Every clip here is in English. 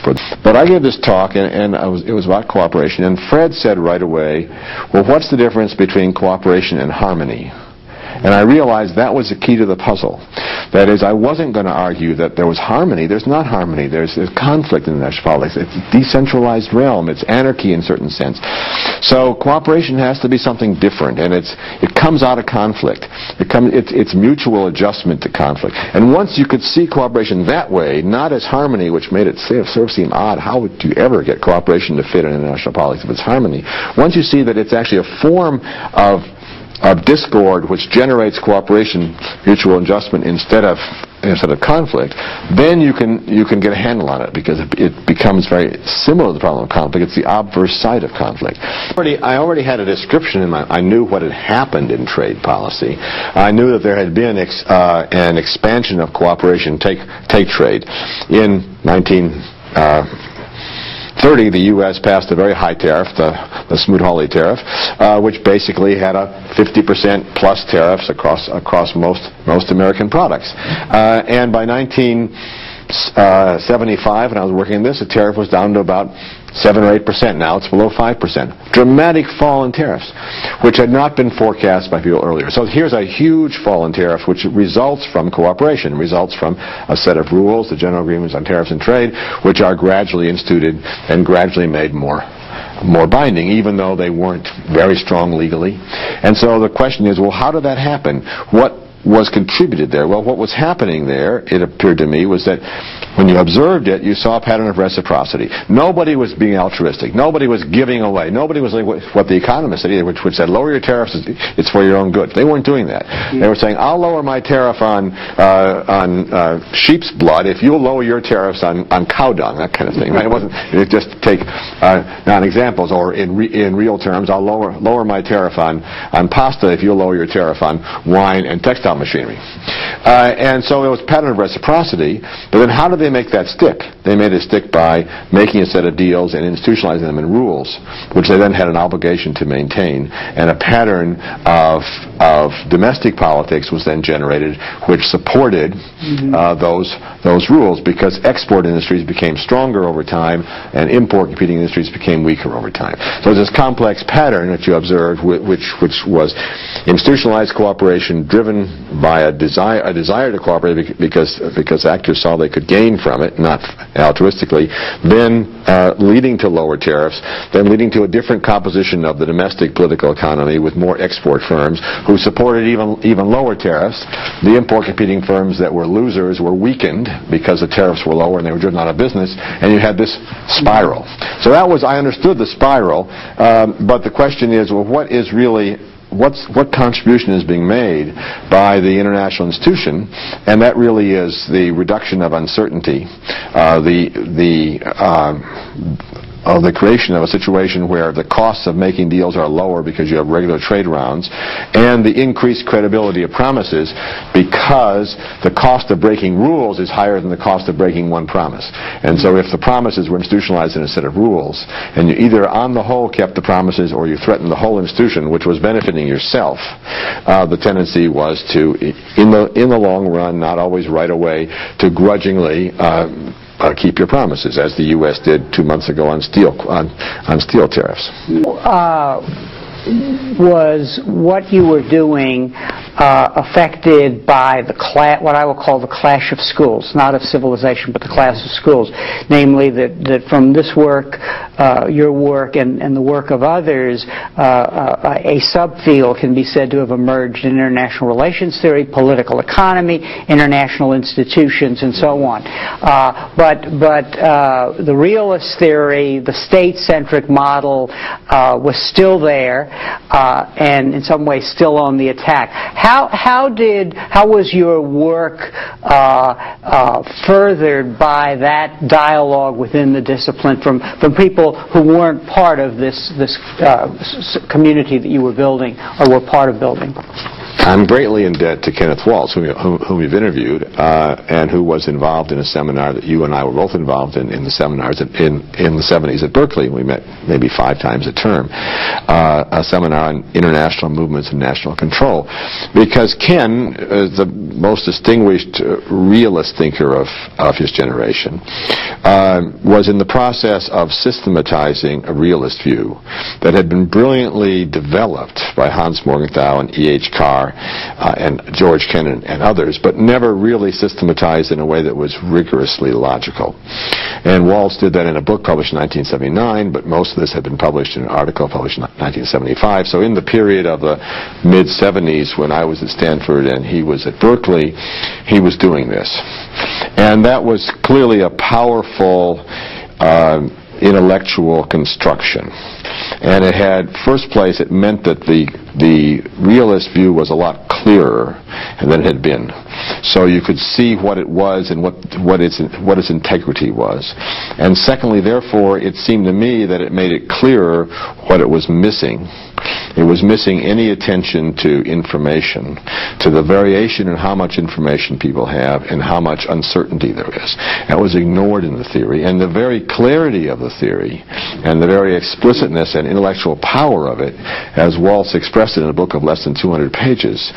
But I gave this talk, and it was about cooperation, and Fred said right away, well, what's the difference between cooperation and harmony? And I realized that was the key to the puzzle. That is, I wasn't going to argue that there was harmony. There's not harmony. There's conflict in national politics. It's a decentralized realm. It's anarchy in a certain sense. So cooperation has to be something different, and it comes out of conflict. It's mutual adjustment to conflict. And once you could see cooperation that way, not as harmony, which made it sort of seem odd, how would you ever get cooperation to fit in international politics if it's harmony? Once you see that it's actually a form of discord which generates cooperation, mutual adjustment instead of conflict, then you can get a handle on it, because it becomes very similar to the problem of conflict. It's the obverse side of conflict. I already had a description in mind. I knew what had happened in trade policy. I knew that there had been an expansion of cooperation, take trade. In 1930, the U.S. passed a very high tariff, the Smoot-Hawley tariff, which basically had a 50% plus tariffs across most American products. And by 1975, when I was working on this, the tariff was down to about 7 or 8%. Now it's below 5%. Dramatic fall in tariffs, which had not been forecast by people earlier. So here's a huge fall in tariffs, which results from cooperation, results from a set of rules, the General Agreements on Tariffs and Trade, which are gradually instituted and gradually made more binding, even though they weren't very strong legally. And so the question is, well, how did that happen? What was contributed there? Well, what was happening there, it appeared to me, was that when you observed it, you saw a pattern of reciprocity. Nobody was being altruistic. Nobody was giving away. Nobody was like what the economists said either, which said, lower your tariffs, it's for your own good. They weren't doing that. They were saying, I'll lower my tariff on sheep's blood if you'll lower your tariffs on cow dung, that kind of thing. Right? It just take non-examples, or in real terms, I'll lower my tariff on pasta if you'll lower your tariff on wine and textile machinery. And so it was a pattern of reciprocity, but then how did they make that stick? They made it stick by making a set of deals and institutionalizing them in rules, which they then had an obligation to maintain, and a pattern of domestic politics was then generated, which supported those rules, because export industries became stronger over time, and import competing industries became weaker over time. So there's this complex pattern that you observed, which was institutionalized cooperation driven by a desire to cooperate because actors saw they could gain from it, not altruistically, then leading to lower tariffs, then leading to a different composition of the domestic political economy with more export firms who supported even lower tariffs. The import competing firms that were losers were weakened because the tariffs were lower and they were driven out of business, and you had this spiral. So I understood the spiral, but the question is, well, what contribution is being made by the international institution? And that really is the reduction of uncertainty, the creation of a situation where the costs of making deals are lower because you have regular trade rounds, and the increased credibility of promises because the cost of breaking rules is higher than the cost of breaking one promise. And so if the promises were institutionalized in a set of rules, and you either on the whole kept the promises or you threatened the whole institution, which was benefiting yourself, the tendency was to, in the long run, not always right away, to grudgingly keep your promises, as the U.S. did 2 months ago on steel tariffs. Was what you were doing affected by what I will call the clash of schools, not of civilization, but the clash of schools? Namely, that from this work, your work, and the work of others, a subfield can be said to have emerged in international relations theory, political economy, international institutions, and so on. But the realist theory, the state-centric model, was still there. And in some ways still on the attack. How was your work furthered by that dialogue within the discipline from people who weren't part of this community that you were building or were part of building? I'm greatly in debt to Kenneth Waltz, whom you've interviewed, and who was involved in a seminar that you and I were both involved in the seminars in the 70s at Berkeley. We met maybe 5 times a term, a seminar on international movements and national control. Because Ken is the most distinguished realist thinker of his generation. was in the process of systematizing a realist view that had been brilliantly developed by Hans Morgenthau and E.H. Carr and George Kennan and others, but never really systematized in a way that was rigorously logical. And Waltz did that in a book published in 1979, but most of this had been published in an article published in 1975. So in the period of the mid-70s when I was at Stanford and he was at Berkeley, he was doing this. And that was clearly a powerful intellectual construction. And it had, first place, it meant that the realist view was a lot clearer than it had been. So you could see what it was and what its integrity was. And secondly, therefore, it seemed to me that it made it clearer what it was missing. It was missing any attention to information, to the variation in how much information people have and how much uncertainty there is. That was ignored in the theory, and the very clarity of the theory and the very explicitness and intellectual power of it, as Waltz expressed it in a book of less than 200 pages,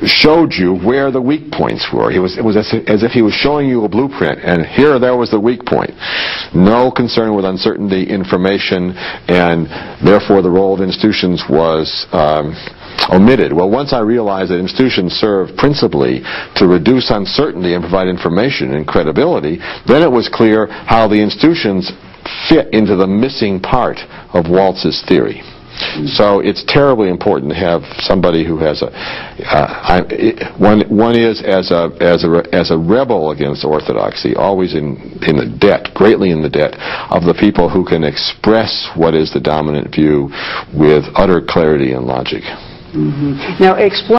showed you where the weak points were. It was as if he was showing you a blueprint, and there was the weak point. No concern with uncertainty, information, and therefore the role of institutions was omitted. Well, once I realized that institutions serve principally to reduce uncertainty and provide information and credibility, then it was clear how the institutions fit into the missing part of Waltz's theory. So it's terribly important to have somebody who has one is as a rebel against orthodoxy, always in the debt, greatly in the debt of the people who can express what is the dominant view with utter clarity and logic. Now explain